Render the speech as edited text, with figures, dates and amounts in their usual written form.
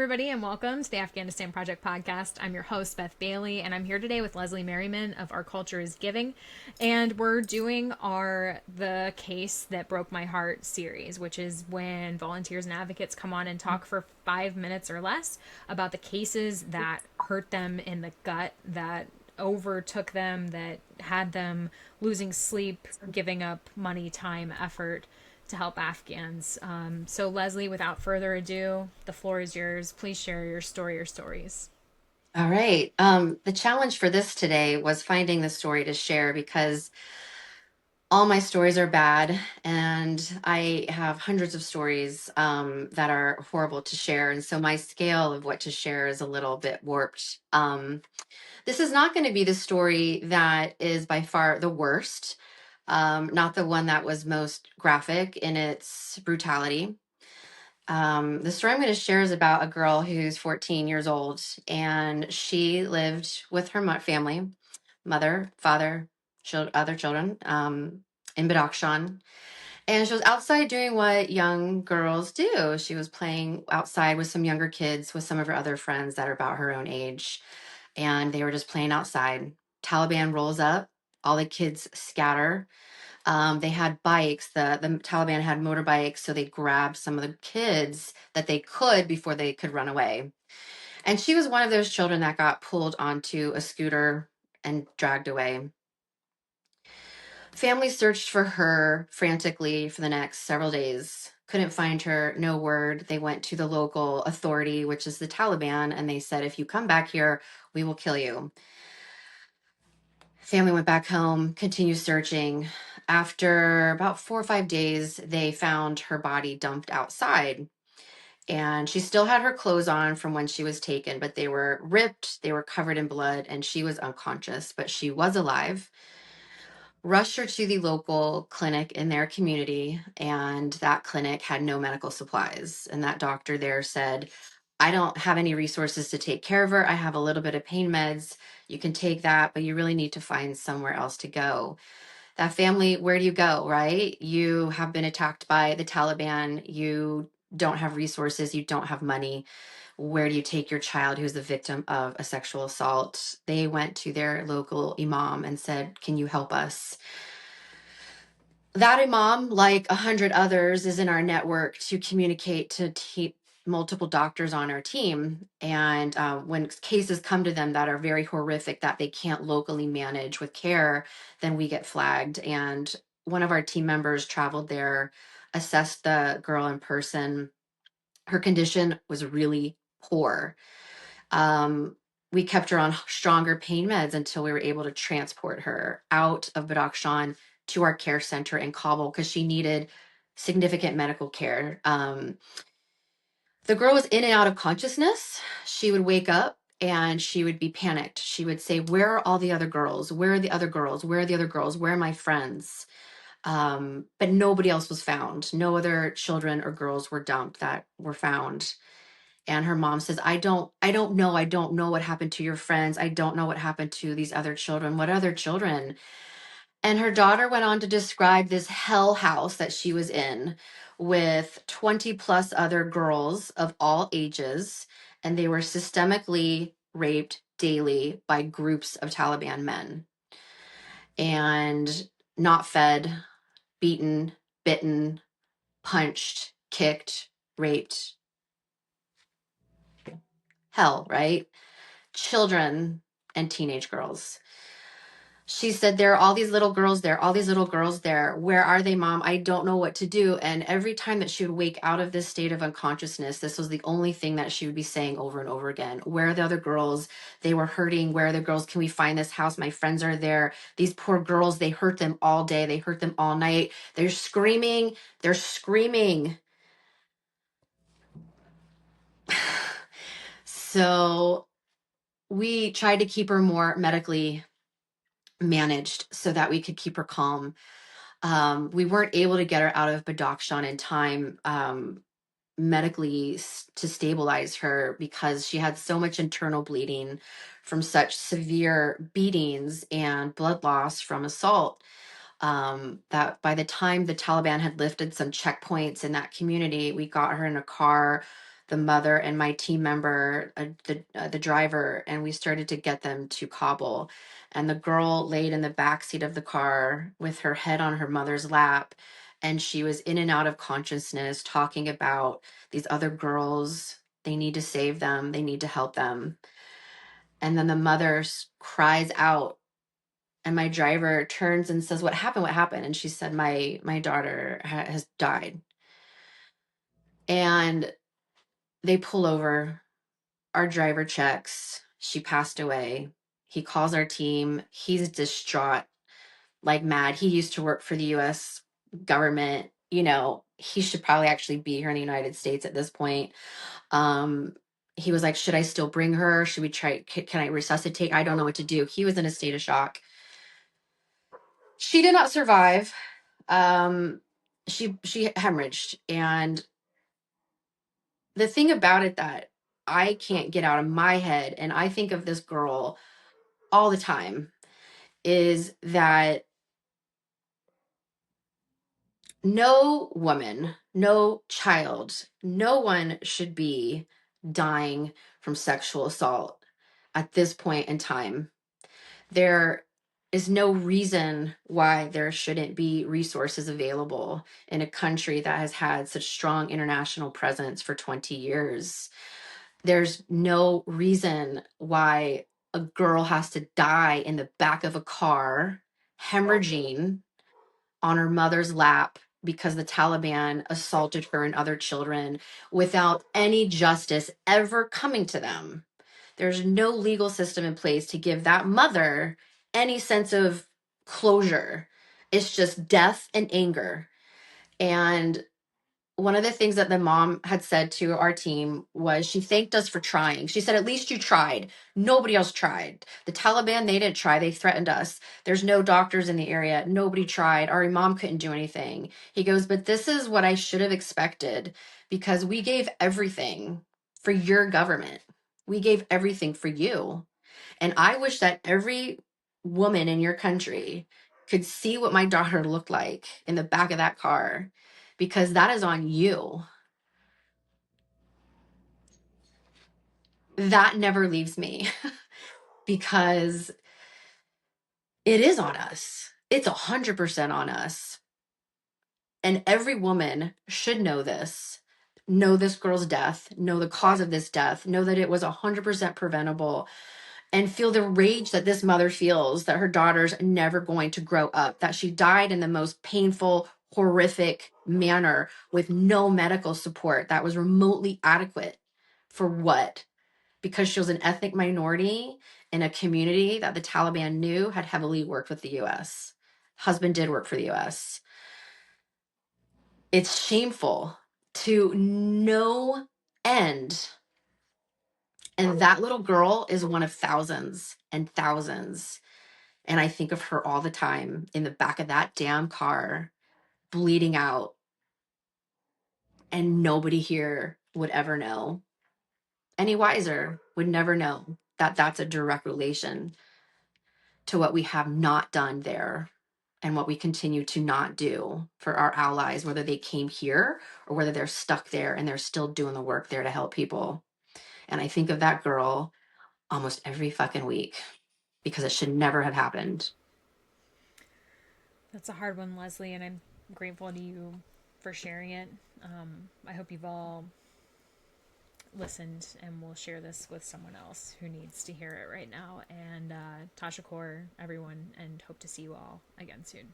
everybody, and welcome to the Afghanistan Project Podcast. I'm your host, Beth Bailey, and I'm here today with Leslie Merriman of Our Culture is Giving. And we're doing The Case That Broke My Heart series, which is when volunteers and advocates come on and talk for 5 minutes or less about the cases that hurt them in the gut, that overtook them, that had them losing sleep, giving up money, time, effort to help Afghans. So Leslie, without further ado, the floor is yours. Please share your story or stories. All right. The challenge for this today was finding the story to share because all my stories are bad and I have hundreds of stories that are horrible to share. And so my scale of what to share is a little bit warped. This is not going to be the story that is by far the worst, not the one that was most graphic in its brutality. The story I'm going to share is about a girl who's 14 years old, and she lived with her family, mother, father, other children, in Badakhshan. And she was outside doing what young girls do. She was playing outside with some younger kids, with some of her other friends that are about her own age. And they were just playing outside. Taliban rolls up, all the kids scatter. They had bikes. The Taliban had motorbikes, so they grabbed some of the kids that they could before they could run away. And she was one of those children that got pulled onto a scooter and dragged away. Family searched for her frantically for the next several days. Couldn't find her, no word. They went to the local authority, which is the Taliban, and they said, if you come back here, we will kill you. Family went back home, continued searching. After about 4 or 5 days, they found her body dumped outside. And she still had her clothes on from when she was taken, but they were ripped, they were covered in blood, and she was unconscious, but she was alive. Rushed her to the local clinic in their community, and that clinic had no medical supplies. And that doctor there said, I don't have any resources to take care of her. I have a little bit of pain meds. You can take that, but you really need to find somewhere else to go. That family, where do you go, right? You have been attacked by the Taliban. You don't have resources. You don't have money. Where do you take your child who's the victim of a sexual assault? They went to their local imam and said, can you help us? That imam, like 100 others, is in our network to communicate to multiple doctors on our team. And when cases come to them that are very horrific that they can't locally manage with care, then we get flagged. And one of our team members traveled there, assessed the girl in person. Her condition was really poor. We kept her on stronger pain meds until we were able to transport her out of Badakhshan to our care center in Kabul because she needed significant medical care. The girl was in and out of consciousness. She would wake up and she would be panicked. She would say, where are all the other girls? Where are the other girls? Where are the other girls? Where are my friends? But nobody else was found. No other children or girls were dumped that were found. And her mom says, I don't know what happened to your friends. I don't know what happened to these other children. What other children? And her daughter went on to describe this hell house that she was in with 20 plus other girls of all ages. And they were systemically raped daily by groups of Taliban men and not fed, beaten, bitten, punched, kicked, raped. Hell, right? Children and teenage girls. She said, there are all these little girls there, all these little girls there. Where are they, mom? I don't know what to do. And every time that she would wake out of this state of unconsciousness, this was the only thing that she would be saying over and over again. Where are the other girls? They were hurting. Where are the girls? Can we find this house? My friends are there. These poor girls, they hurt them all day. They hurt them all night. They're screaming. They're screaming. So we tried to keep her more medically managed so that we could keep her calm. We weren't able to get her out of Badakhshan in time medically to stabilize her because she had so much internal bleeding from such severe beatings and blood loss from assault that by the time the Taliban had lifted some checkpoints in that community, we got her in a car. the mother and my team member, the driver, and we started to get them to Kabul. And the girl laid in the back seat of the car with her head on her mother's lap, and she was in and out of consciousness, talking about these other girls. They need to save them. They need to help them. And then the mother cries out, and my driver turns and says, "What happened? What happened?" And she said, my daughter has died. And they pull over. Our driver checks. She passed away. He calls our team. He's distraught like mad. He used to work for the US government. You know, he should probably actually be here in the United States at this point. He was like, should I still bring her? Should we try? Can I resuscitate? I don't know what to do. He was in a state of shock. She did not survive. She hemorrhaged. And the thing about it that I can't get out of my head, and I think of this girl all the time, is that no woman, no child, no one should be dying from sexual assault at this point in time. There is no reason why there shouldn't be resources available in a country that has had such strong international presence for 20 years. There's no reason why a girl has to die in the back of a car, hemorrhaging on her mother's lap because the Taliban assaulted her and other children without any justice ever coming to them. There's no legal system in place to give that mother any sense of closure. It's just death and anger. And one of the things that the mom had said to our team was she thanked us for trying. She said, at least you tried. Nobody else tried. The Taliban, they didn't try. They threatened us. There's no doctors in the area. Nobody tried. Our imam couldn't do anything. He goes, but this is what I should have expected because we gave everything for your government. We gave everything for you. And I wish that every woman in your country could see what my daughter looked like in the back of that car, because that is on you. That never leaves me because it is on us. It's 100% on us. And every woman should know this girl's death, know the cause of this death, know that it was 100% preventable, and feel the rage that this mother feels that her daughter's never going to grow up, that she died in the most painful, horrific manner with no medical support that was remotely adequate. For what? Because she was an ethnic minority in a community that the Taliban knew had heavily worked with the US. Husband did work for the US. It's shameful to no end. And that little girl is one of thousands and thousands. And I think of her all the time in the back of that damn car, bleeding out. And nobody here would ever know. Any wiser would never know that that's a direct relation to what we have not done there and what we continue to not do for our allies, whether they came here or whether they're stuck there and they're still doing the work there to help people. And I think of that girl almost every fucking week because it should never have happened. That's a hard one, Leslie, and I'm grateful to you for sharing it. I hope you've all listened and will share this with someone else who needs to hear it right now. And Tasha Kaur, everyone, and hope to see you all again soon.